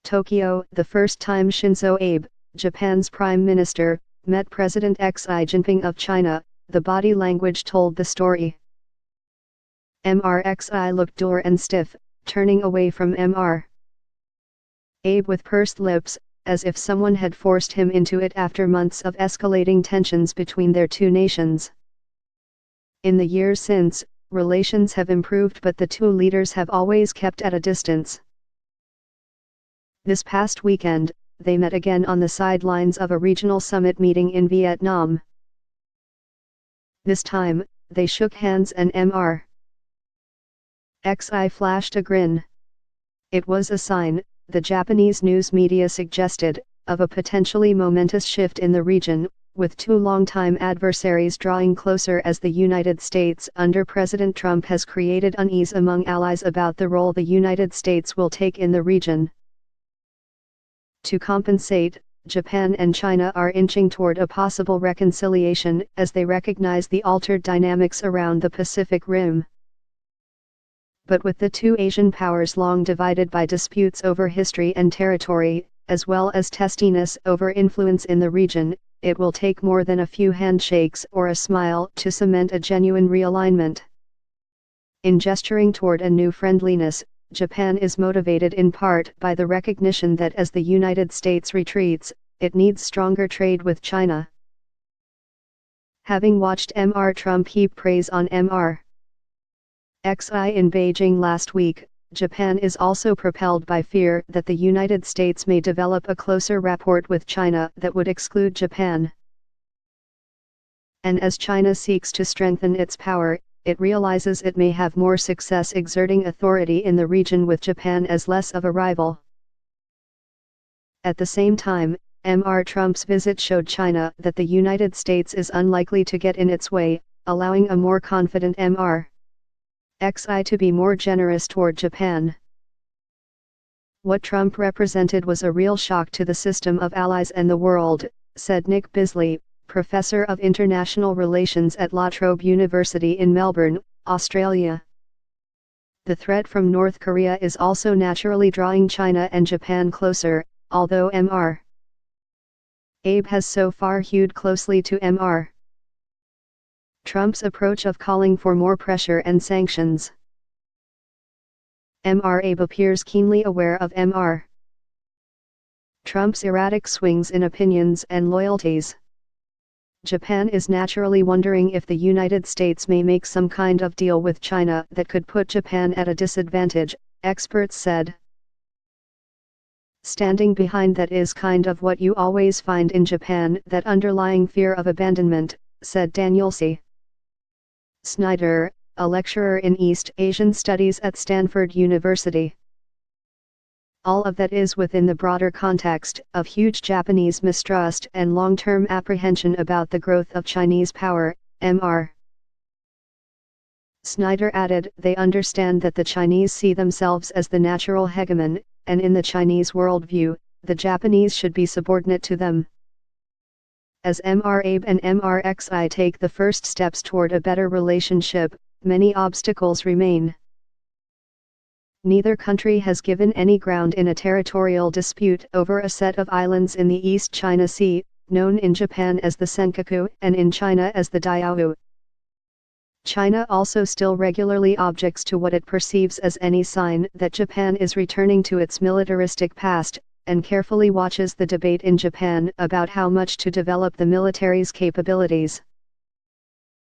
Tokyo, the first time Shinzo Abe, Japan's prime minister, met President Xi Jinping of China, the body language told the story. Xi looked dour and stiff, turning away from Abe with pursed lips, as if someone had forced him into it after months of escalating tensions between their two nations. In the years since, relations have improved, but the two leaders have always kept at a distance. This past weekend, they met again on the sidelines of a regional summit meeting in Vietnam. This time, they shook hands and Xi flashed a grin. It was a sign, the Japanese news media suggested, of a potentially momentous shift in the region, with two longtime adversaries drawing closer as the United States under President Trump has created unease among allies about the role the United States will take in the region. To compensate, Japan and China are inching toward a possible reconciliation as they recognize the altered dynamics around the Pacific Rim. But with the two Asian powers long divided by disputes over history and territory, as well as testiness over influence in the region, it will take more than a few handshakes or a smile to cement a genuine realignment. In gesturing toward a new friendliness, Japan is motivated in part by the recognition that as the United States retreats, it needs stronger trade with China. Having watched Trump heap praise on Xi in Beijing last week, Japan is also propelled by fear that the United States may develop a closer rapport with China that would exclude Japan. And as China seeks to strengthen its power, it realizes it may have more success exerting authority in the region with Japan as less of a rival. At the same time, Trump's visit showed China that the United States is unlikely to get in its way, allowing a more confident Xi to be more generous toward Japan. What Trump represented was a real shock to the system of allies and the world, said Nick Bisley, Professor of International Relations at La Trobe University in Melbourne, Australia. The threat from North Korea is also naturally drawing China and Japan closer, although Abe has so far hewed closely to Trump's approach of calling for more pressure and sanctions. Abe appears keenly aware of Trump's erratic swings in opinions and loyalties. Japan is naturally wondering if the United States may make some kind of deal with China that could put Japan at a disadvantage, experts said. Standing behind that is kind of what you always find in Japan, that underlying fear of abandonment, said Daniel C. Snyder, a lecturer in East Asian Studies at Stanford University. All of that is within the broader context of huge Japanese mistrust and long-term apprehension about the growth of Chinese power, Snyder added, they understand that the Chinese see themselves as the natural hegemon, and in the Chinese worldview, the Japanese should be subordinate to them. As Abe and Xi take the first steps toward a better relationship, many obstacles remain. Neither country has given any ground in a territorial dispute over a set of islands in the East China Sea, known in Japan as the Senkaku and in China as the Diaoyu. China also still regularly objects to what it perceives as any sign that Japan is returning to its militaristic past, and carefully watches the debate in Japan about how much to develop the military's capabilities.